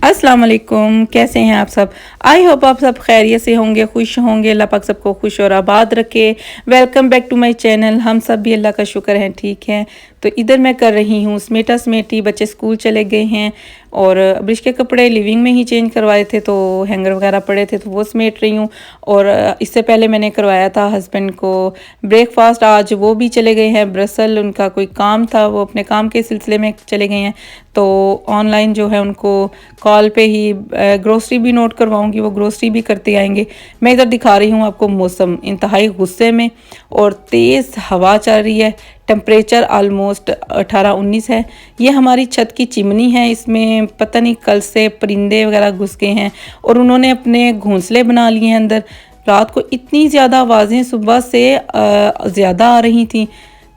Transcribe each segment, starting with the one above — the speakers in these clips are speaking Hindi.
अस्सलाम वालेकुम, कैसे हैं आप सब। आई होप आप सब खैरियत से होंगे, खुश होंगे। अल्लाह पाक सबको खुश और आबाद रखे। Welcome back to my channel. हम सब भी अल्लाह का शुक्र है ठीक हैं। तो इधर मैं कर रही हूँ समेटा समेटी। बच्चे स्कूल चले गए हैं और ब्रिश के कपड़े लिविंग में ही चेंज करवाए थे, तो हैंगर वगैरह पड़े थे तो वो समेट रही हूँ। और इससे पहले मैंने करवाया था हस्बैंड को ब्रेकफास्ट। आज वो भी चले गए हैं ब्रसल, उनका कोई काम था, वो अपने काम के सिलसिले में चले गए हैं। तो ऑनलाइन जो है उनको कॉल पे ही ग्रोसरी भी नोट करवाऊंगी, वो ग्रोसरी भी करते आएंगे। मैं इधर दिखा रही हूँ आपको मौसम इंतहाई गुस्से में और तेज़ हवा चल रही है। टेम्परेचर आलमोस्ट 18-19 है। ये हमारी छत की चिमनी है, इसमें पता नहीं कल से परिंदे वगैरह घुस गए हैं और उन्होंने अपने घोंसले बना लिए हैं अंदर। रात को इतनी ज़्यादा आवाज़ें सुबह से ज़्यादा आ रही थी,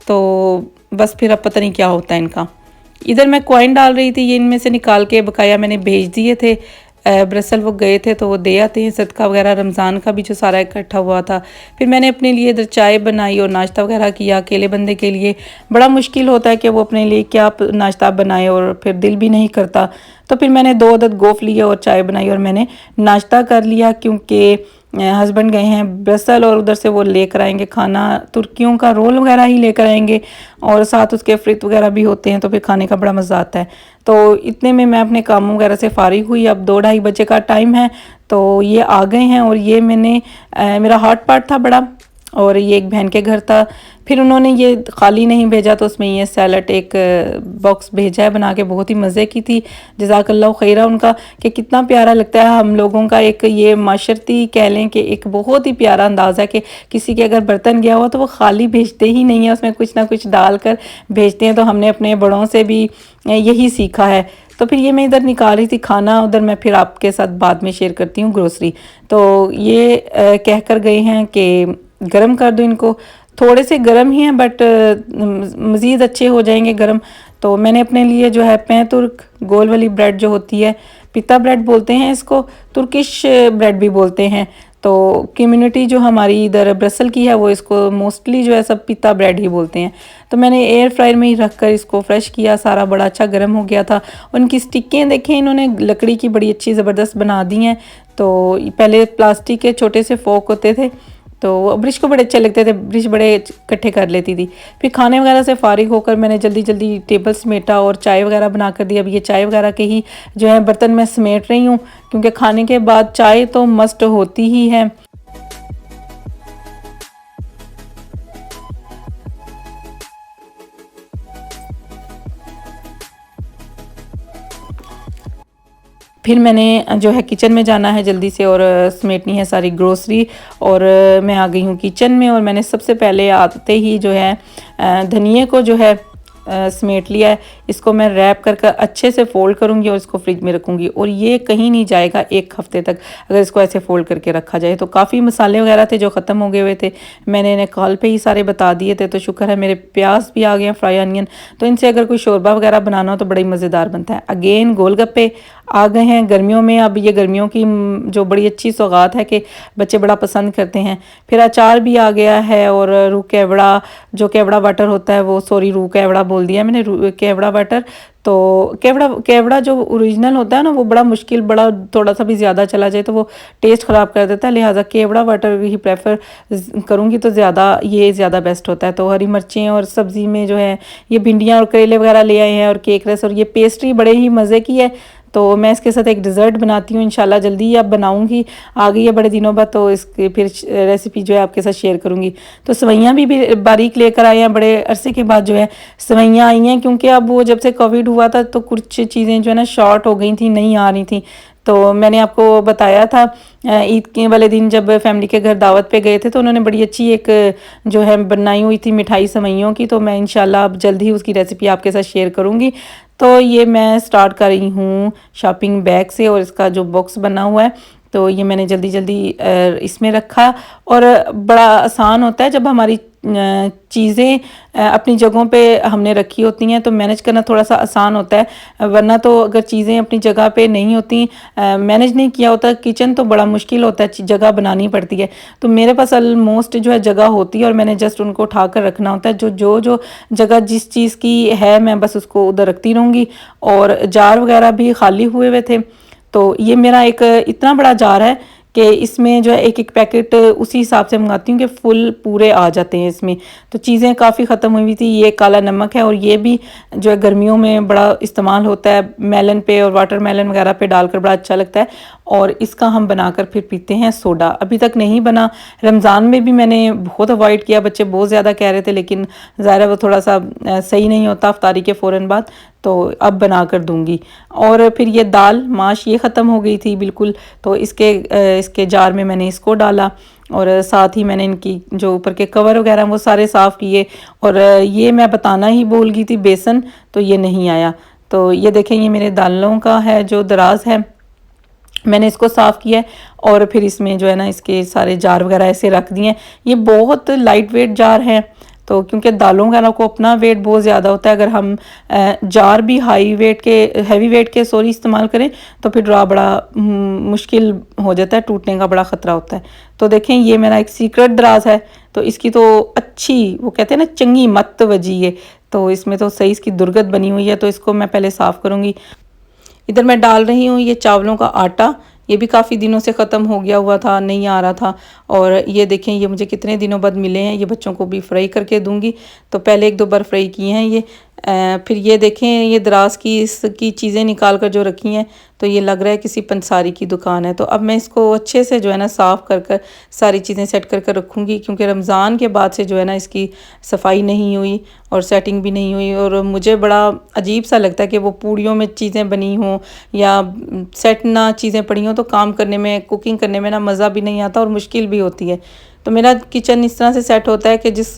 तो बस फिर अब पता नहीं क्या होता है इनका। इधर मैं कॉइन डाल रही थी, ये इनमें से निकाल के बकाया मैंने भेज दिए थे। ब्रसल वो गए थे तो वो दे आते हैं सदका वगैरह, रमज़ान का भी जो सारा इकट्ठा हुआ था। फिर मैंने अपने लिए इधर चाय बनाई और नाश्ता वगैरह किया। अकेले बंदे के लिए बड़ा मुश्किल होता है कि वो अपने लिए क्या नाश्ता बनाए और फिर दिल भी नहीं करता। तो फिर मैंने 2 अदद गोफ लिए और चाय बनाई और मैंने नाश्ता कर लिया, क्योंकि हस्बैंड गए हैं ब्रसल और उधर से वो लेकर आएंगे खाना। तुर्कियों का रोल वगैरह ही लेकर आएंगे और साथ उसके फ्रित वगैरह भी होते हैं, तो फिर खाने का बड़ा मज़ा आता है। तो इतने में मैं अपने कामों वगैरह से फारिग हुई। अब 2-2:30 बजे का टाइम है, तो ये आ गए हैं और ये मैंने मेरा हॉट पॉट था बड़ा और ये एक बहन के घर था। फिर उन्होंने ये खाली नहीं भेजा, तो उसमें ये सैलड एक बॉक्स भेजा है बना के, बहुत ही मज़े की थी। जज़ाकल्लाह खैरा उनका, कि कितना प्यारा लगता है हम लोगों का एक ये माशरती कह लें कि एक बहुत ही प्यारा अंदाज़ है कि किसी के अगर बर्तन गया हो तो वो खाली भेजते ही नहीं है, उसमें कुछ ना कुछ डाल कर भेजते हैं। तो हमने अपने बड़ों से भी यही सीखा है। तो फिर ये मैं इधर निकाल रही थी खाना, उधर मैं फिर आपके साथ बाद में शेयर करती हूँ ग्रोसरी। तो ये कह कर गए हैं कि गरम कर दो इनको। थोड़े से गरम ही हैं बट मज़ीद अच्छे हो जाएंगे गरम। तो मैंने अपने लिए जो है तुर्क गोल वाली ब्रेड जो होती है, पिता ब्रेड बोलते हैं इसको, तुर्किश ब्रेड भी बोलते हैं। तो कम्युनिटी जो हमारी इधर ब्रसल की है वो इसको मोस्टली जो है सब पिता ब्रेड ही बोलते हैं। तो मैंने एयर फ्रायर में ही रख कर इसको फ्रेश किया, सारा बड़ा अच्छा गर्म हो गया था। उनकी स्टिकें देखें, इन्होंने लकड़ी की बड़ी अच्छी ज़बरदस्त बना दी हैं। तो पहले प्लास्टिक के छोटे से फोक होते थे, तो ब्रिश को बड़े अच्छे लगते थे, ब्रिश बड़े इकट्ठे कर लेती थी। फिर खाने वगैरह से फारिग होकर मैंने जल्दी जल्दी टेबल समेटा और चाय वगैरह बना कर दी। अब ये चाय वगैरह के ही जो है बर्तन में समेट रही हूँ, क्योंकि खाने के बाद चाय तो मस्ट होती ही है। फिर मैंने जो है किचन में जाना है जल्दी से और समेटनी है सारी ग्रोसरी। और मैं आ गई हूँ किचन में और मैंने सबसे पहले आते ही जो है धनिए को जो है समेट लिया है। इसको मैं रैप कर कर अच्छे से फ़ोल्ड करूँगी और इसको फ्रिज में रखूँगी और ये कहीं नहीं जाएगा 1 हफ़्ते तक, अगर इसको ऐसे फ़ोल्ड करके रखा जाए। तो काफ़ी मसाले वगैरह थे जो ख़त्म हो गए हुए थे, मैंने इन्हें कॉल पे ही सारे बता दिए थे। तो शुक्र है मेरे प्याज भी आ गए हैं, फ्राई अनियन। तो इनसे अगर कोई शोरबा वगैरह बनाना हो तो बड़ी मज़ेदार बनता है। अगेन गोलगप्पे आ गए हैं गर्मियों में। अब ये गर्मियों की जो बड़ी अच्छी सौगात है कि बच्चे बड़ा पसंद करते हैं। फिर अचार भी आ गया है और रू केवड़ा, जो केवड़ा वाटर होता है वो, सॉरी रू केवड़ा बोल दिया मैंने, केवड़ा वाटर। तो केवड़ा केवड़ा जो ओरिजिनल होता है ना, वो बड़ा मुश्किल, बड़ा थोड़ा सा भी ज़्यादा चला जाए तो वो टेस्ट ख़राब कर देता है, लिहाजा केवड़ा वाटर ही प्रेफर करूँगी तो ये ज़्यादा बेस्ट होता है। तो हरी मिर्चें और सब्ज़ी में जो है ये भिंडियाँ और करेले वगैरह ले आए हैं और केक रस, और ये पेस्ट्री बड़े ही मज़े की है। तो मैं इसके साथ एक डिज़र्ट बनाती हूँ इंशाल्लाह, जल्दी ही अब बनाऊँगी। आ गई है बड़े दिनों बाद, तो इसकी फिर रेसिपी जो है आपके साथ शेयर करूँगी। तो सेवइयाँ भी बारीक लेकर आए हैं, बड़े अरसे के बाद जो है सेवइयाँ आई हैं, क्योंकि अब वो जब से कोविड हुआ था तो कुछ चीज़ें जो है ना शॉर्ट हो गई थी, नहीं आ रही थी। तो मैंने आपको बताया था ईद के वाले दिन जब फैमिली के घर दावत पे गए थे तो उन्होंने बड़ी अच्छी एक जो है बनाई हुई थी मिठाई सेवइयों की। तो मैं इंशाल्लाह अब जल्द ही उसकी रेसिपी आपके साथ शेयर करूँगी। तो ये मैं स्टार्ट कर रही हूँ शॉपिंग बैग से, और इसका जो बॉक्स बना हुआ है तो ये मैंने जल्दी जल्दी इसमें रखा। और बड़ा आसान होता है जब हमारी चीज़ें अपनी जगहों पे हमने रखी होती हैं तो मैनेज करना थोड़ा सा आसान होता है। वरना तो अगर चीज़ें अपनी जगह पे नहीं होती, मैनेज नहीं किया होता किचन, तो बड़ा मुश्किल होता है, जगह बनानी पड़ती है। तो मेरे पास ऑलमोस्ट जो है जगह होती है और मैंने जस्ट उनको उठा कर रखना होता है। जो जगह जिस चीज़ की है मैं बस उसको उधर रखती रहूँगी। और जार वगैरह भी खाली हुए हुए थे तो ये मेरा एक इतना बड़ा जार है कि इसमें जो है एक एक पैकेट उसी हिसाब से मंगाती हूँ कि फुल पूरे आ जाते हैं इसमें। तो चीज़ें काफ़ी ख़त्म हुई हुई थी। ये काला नमक है और ये भी जो है गर्मियों में बड़ा इस्तेमाल होता है, मेलन पे और वाटरमेलन वगैरह पे डालकर बड़ा अच्छा लगता है। और इसका हम बनाकर फिर पीते हैं सोडा। अभी तक नहीं बना, रमज़ान में भी मैंने बहुत अवॉइड किया, बच्चे बहुत ज़्यादा कह रहे थे, लेकिन ज़ाहिर वो थोड़ा सा सही नहीं होता अफ्तारी के फ़ौरन बाद, तो अब बना कर दूंगी। और फिर ये दाल माश ये ख़त्म हो गई थी बिल्कुल, तो इसके जार में मैंने इसको डाला और साथ ही मैंने इनकी जो ऊपर के कवर वगैरह वो सारे साफ़ किए। और ये मैं बताना ही भूल गई थी, बेसन तो ये नहीं आया। तो ये देखें, ये मेरे दालों का है जो दराज है, मैंने इसको साफ़ किया है और फिर इसमें जो है ना इसके सारे जार वगैरह ऐसे रख दिए हैं। ये बहुत लाइट वेट जार है, तो क्योंकि दालों वगैरह को अपना वेट बहुत ज़्यादा होता है, अगर हम जार भी हैवी वेट के इस्तेमाल करें तो फिर ड्रा बड़ा मुश्किल हो जाता है, टूटने का बड़ा ख़तरा होता है। तो देखें, ये मेरा एक सीक्रेट दराज है, तो इसकी तो अच्छी वो कहते हैं ना चंगी मत वजी है, तो इसमें तो सही इसकी दुर्गत बनी हुई है। तो इसको मैं पहले साफ़ करूँगी। इधर मैं डाल रही हूँ ये चावलों का आटा, ये भी काफ़ी दिनों से ख़त्म हो गया हुआ था, नहीं आ रहा था। और ये देखें, ये मुझे कितने दिनों बाद मिले हैं, ये बच्चों को भी फ्राई करके दूंगी। तो पहले एक दो बार फ्राई किए हैं ये। फिर ये देखें, ये दराज की इसकी चीज़ें निकाल कर जो रखी हैं, तो ये लग रहा है किसी पंसारी की दुकान है। तो अब मैं इसको अच्छे से जो है ना साफ़ कर कर सारी चीज़ें सेट कर कर रखूँगी, क्योंकि रमज़ान के बाद से जो है ना इसकी सफाई नहीं हुई और सेटिंग भी नहीं हुई। और मुझे बड़ा अजीब सा लगता है कि वो पूड़ियों में चीज़ें बनी हों या सेट ना चीज़ें पड़ी हों, तो काम करने में, कुकिंग करने में ना मज़ा भी नहीं आता और मुश्किल भी होती है। तो मेरा किचन इस तरह से सेट होता है कि जिस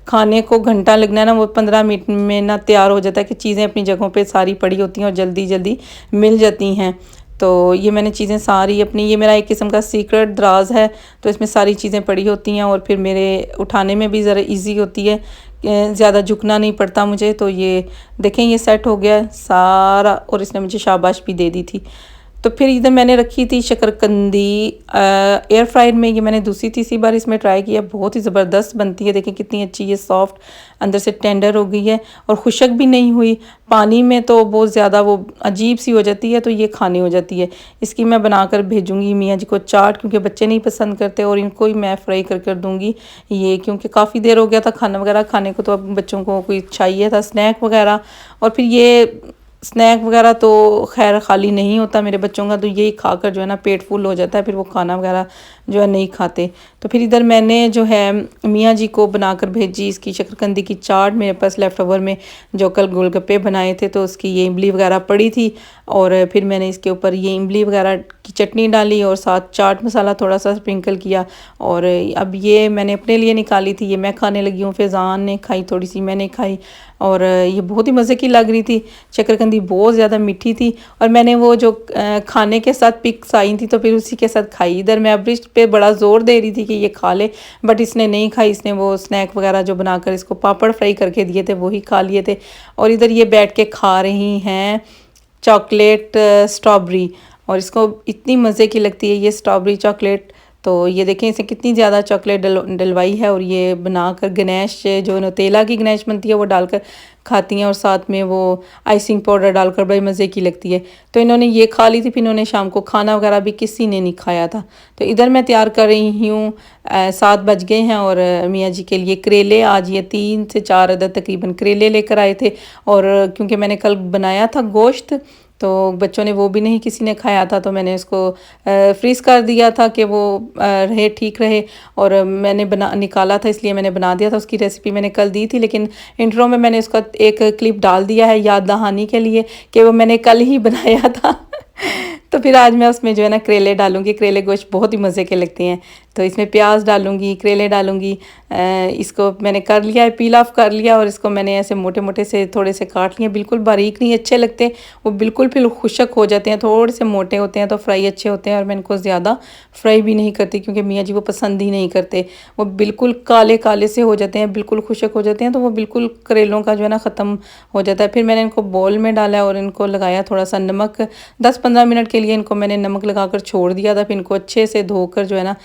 खाने को घंटा लगना है ना, वो 15 मिनट में ना तैयार हो जाता है, कि चीज़ें अपनी जगहों पे सारी पड़ी होती हैं और जल्दी जल्दी मिल जाती हैं। तो ये मैंने चीज़ें सारी अपनी, ये मेरा एक किस्म का सीक्रेट दराज है, तो इसमें सारी चीज़ें पड़ी होती हैं और फिर मेरे उठाने में भी ज़रा इजी होती है, ज़्यादा झुकना नहीं पड़ता मुझे। तो ये देखें, ये सेट हो गया सारा और इसने मुझे शाबाश भी दे दी थी। तो फिर इधर मैंने रखी थी शकरकंदी एयर फ्रायर में, ये मैंने दूसरी तीसरी बार इसमें ट्राई किया, बहुत ही ज़बरदस्त बनती है। देखें कितनी अच्छी ये सॉफ्ट अंदर से टेंडर हो गई है और खुशक भी नहीं हुई। पानी में तो बहुत ज़्यादा वो अजीब सी हो जाती है, तो ये खानी हो जाती है। इसकी मैं बनाकर भेजूँगी मियाँ जी को चाट, क्योंकि बच्चे नहीं पसंद करते, और इनको ही मैं फ्राई कर दूँगी ये, क्योंकि काफ़ी देर हो गया था खाना वगैरह खाने को, तो अब बच्चों को कोई चाहिए था स्नैक वगैरह। और फिर ये स्नैक वगैरह तो खैर खाली नहीं होता मेरे बच्चों का, तो यही खाकर जो है ना पेट फुल हो जाता है, फिर वो खाना वगैरह जो है नहीं खाते। तो फिर इधर मैंने जो है मियाँ जी को बनाकर भेजी इसकी शकरकंदी की चाट। मेरे पास लेफ़्ट ओवर में जो कल गोलगप्पे बनाए थे, तो उसकी ये इमली वगैरह पड़ी थी, और फिर मैंने इसके ऊपर ये इमली वगैरह की चटनी डाली और साथ चाट मसाला थोड़ा सा स्प्रिंकल किया। और अब ये मैंने अपने लिए निकाली थी, ये मैं खाने लगी हूँ, फैज़ान ने खाई, थोड़ी सी मैंने खाई, और ये बहुत ही मज़े की लग रही थी। शकरकंदी बहुत ज़्यादा मीठी थी, और मैंने वो जो खाने के साथ पिक्स आई थी, तो फिर उसी के साथ खाई। इधर मैं अब्रिश पे बड़ा ज़ोर दे रही थी कि ये खा ले, बट इसने नहीं खाई। इसने वो स्नैक वगैरह जो बनाकर इसको पापड़ फ्राई करके दिए थे वही खा लिए थे। और इधर ये बैठ के खा रही हैं चॉकलेट स्ट्रॉबेरी, और इसको इतनी मज़े की लगती है ये स्ट्रॉबेरी चॉकलेट। तो ये देखें इसे कितनी ज़्यादा चॉकलेट डलवाई है, और ये बनाकर गनैश जो नुतेला की गनैश बनती है वो डालकर खाती हैं, और साथ में वो आइसिंग पाउडर डालकर बड़ी मज़े की लगती है। तो इन्होंने ये खा ली थी, फिर इन्होंने शाम को खाना वगैरह भी किसी ने नहीं खाया था। तो इधर मैं तैयार कर रही हूँ, 7 बज गए हैं, और मियाँ जी के लिए करेले, आज ये 3 से 4 अदद तकरीबन करेले लेकर आए थे। और क्योंकि मैंने कल बनाया था गोश्त, तो बच्चों ने वो भी नहीं किसी ने खाया था, तो मैंने इसको फ्रीज़ कर दिया था कि वो रहे, ठीक रहे। और मैंने निकाला था, इसलिए मैंने बना दिया था। उसकी रेसिपी मैंने कल दी थी, लेकिन इंट्रो में मैंने उसका एक क्लिप डाल दिया है याद दहानी के लिए कि वो मैंने कल ही बनाया था। तो फिर आज मैं उसमें जो है ना करेले डालूंगी। करेले गोश्त बहुत ही मज़े के लगते हैं, तो इसमें प्याज डालूंगी, करेले डालूंगी। इसको मैंने कर लिया है, पील ऑफ कर लिया, और इसको मैंने ऐसे मोटे मोटे से थोड़े से काट लिए, बिल्कुल बारीक नहीं अच्छे लगते, वो बिल्कुल फिर खुशक हो जाते हैं, थोड़े से मोटे होते हैं तो फ्राई अच्छे होते हैं। और मैं इनको ज़्यादा फ्राई भी नहीं करती, क्योंकि मियाँ जी वो पसंद ही नहीं करते, वो बिल्कुल काले काले से हो जाते हैं, बिल्कुल खुशक हो जाते हैं, तो वो बिल्कुल करेलों का जो है ना ख़त्म हो जाता है। फिर मैंने इनको बोल में डाला और इनको लगाया थोड़ा सा नमक, 10-15 मिनट के लिए इनको मैंने नमक लगाकर छोड़ दिया था। फिर इनको अच्छे से धोकर जो है ना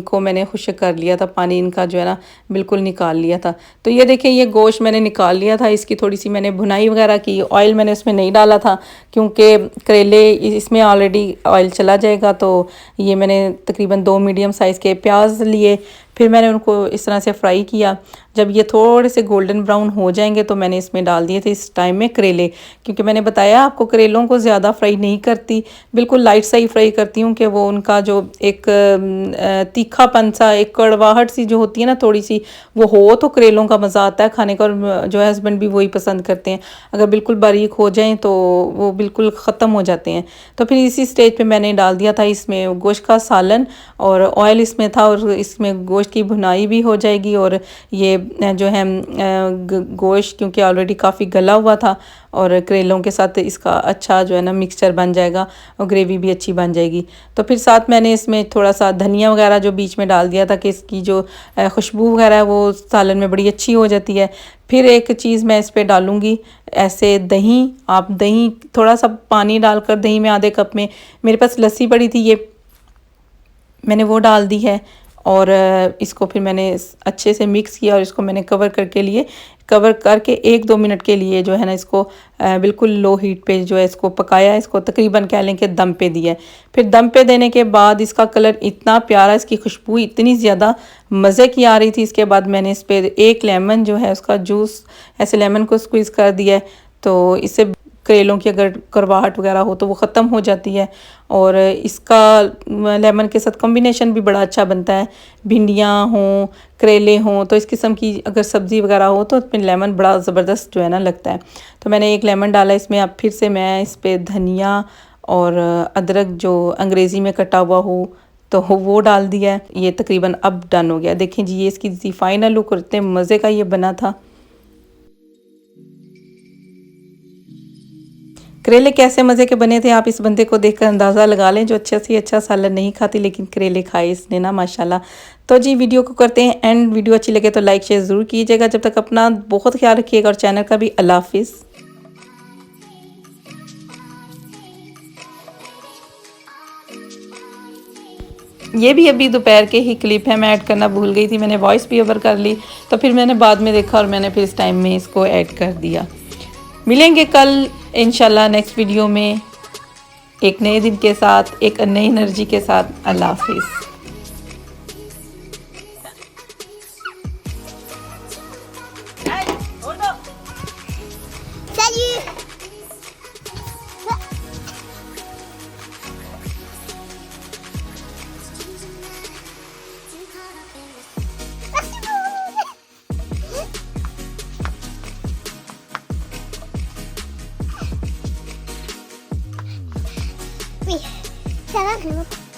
इनको मैंने खुश्क कर लिया था, पानी इनका जो है ना बिल्कुल निकाल लिया था। तो ये देखिए ये गोश्त मैंने निकाल लिया था, इसकी थोड़ी सी मैंने भुनाई वगैरह की। ऑयल मैंने इसमें नहीं डाला था क्योंकि करेले इसमें ऑलरेडी ऑयल चला जाएगा। तो ये मैंने तकरीबन 2 मीडियम साइज़ के प्याज लिए, फिर मैंने उनको इस तरह से फ्राई किया। जब ये थोड़े से गोल्डन ब्राउन हो जाएंगे तो मैंने इसमें डाल दिए थे इस टाइम में करेले, क्योंकि मैंने बताया आपको करेलों को ज़्यादा फ्राई नहीं करती, बिल्कुल लाइट सा ही फ्राई करती हूँ कि वो उनका जो एक तीखापन सा, एक कड़वाहट सी जो होती है ना थोड़ी सी, वो हो तो करेलों का मज़ा आता है खाने का। और जो है हस्बैंड भी वही पसंद करते हैं। अगर बिल्कुल बारीक हो जाएँ तो वो बिल्कुल ख़त्म हो जाते हैं। तो फिर इसी स्टेज पर मैंने डाल दिया था इसमें गोश्त का सालन, और ऑयल इसमें था, और इसमें गोश्त की भुनाई भी हो जाएगी। और ये जो है गोश्त क्योंकि ऑलरेडी काफ़ी गला हुआ था, और करेलों के साथ इसका अच्छा जो है ना मिक्सचर बन जाएगा, और ग्रेवी भी अच्छी बन जाएगी। तो फिर साथ मैंने इसमें थोड़ा सा धनिया वगैरह जो बीच में डाल दिया था कि इसकी जो खुशबू वगैरह है वो सालन में बड़ी अच्छी हो जाती है। फिर एक चीज़ मैं इस पर डालूँगी ऐसे दही। आप दही थोड़ा सा पानी डालकर, दही में आधे कप में मेरे पास लस्सी पड़ी थी, ये मैंने वो डाल दी है। और इसको फिर मैंने अच्छे से मिक्स किया, और इसको मैंने कवर करके 1-2 मिनट के लिए जो है ना इसको बिल्कुल लो हीट पे जो है इसको पकाया। इसको तकरीबन कह लें कि दम पे दिया है। फिर दम पे देने के बाद इसका कलर इतना प्यारा, इसकी खुशबू इतनी ज़्यादा मज़े की आ रही थी। इसके बाद मैंने इस पर 1 लेमन जो है उसका जूस, ऐसे लेमन को स्क्वीज़ कर दिया है, तो इससे करेलों की अगर करवाहट वगैरह हो तो वो ख़त्म हो जाती है। और इसका लेमन के साथ कॉम्बिनेशन भी बड़ा अच्छा बनता है। भिंडियाँ हों, करेले हों, तो इस किस्म की अगर सब्ज़ी वगैरह हो तो उसमें लेमन बड़ा ज़बरदस्त जो है ना लगता है। तो मैंने 1 लेमन डाला इसमें। अब फिर से मैं इस पर धनिया और अदरक जो अंग्रेज़ी में कटा हुआ हो तो वो डाल दिया है। ये तकरीबन अब डन हो गया। देखें जी, ये इसकी फाइनल लुक, इतने मज़े का ये बना था। करेले कैसे मज़े के बने थे आप इस बंदे को देखकर अंदाज़ा लगा लें, जो अच्छा से अच्छा सालन नहीं खाती लेकिन करेले खाए इसने ना माशाल्लाह। तो जी वीडियो को करते हैं एंड। वीडियो अच्छी लगे तो लाइक शेयर ज़रूर कीजिएगा। जब तक अपना बहुत ख्याल रखिएगा, और चैनल का भी। अल्लाह हाफिज़। ये भी अभी दोपहर के ही क्लिप है, मैं ऐड करना भूल गई थी, मैंने वॉइस भी ओवर कर ली, तो फिर मैंने बाद में देखा और मैंने फिर इस टाइम में इसको ऐड कर दिया। मिलेंगे कल इंशाल्लाह नेक्स्ट वीडियो में, एक नए दिन के साथ, एक नई एनर्जी के साथ। अल्लाह हाफिज़। Salam.